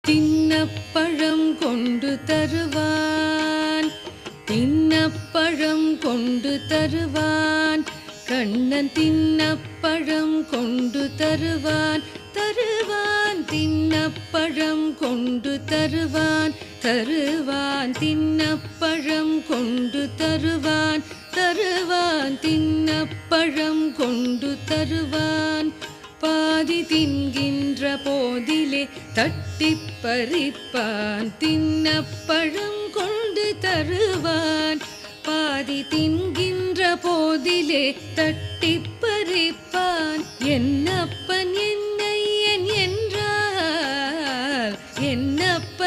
தின்னப்பழம் கொண்டு தருவான், தின்னப்பழம் கொண்டு தருவான், கண்ணன் தின்னப்பழம் கொண்டு தருவான், தருவான் தின்னப்பழம் கொண்டு தருவான், தருவான் தின்னப்பழம் கொண்டு தருவான், தருவான் தின்னப்பழம் கொண்டு தருவான். பாதி தின்கின்ற போதிலே தட்டிப் பறிப்பான், தின்னப்பழம் கொண்டு தருவான். பாதி தின்கின்ற போதிலே தட்டிப் பறிப்பான். என்னப்பன் என்னையன் என்றால் என்னப்பன்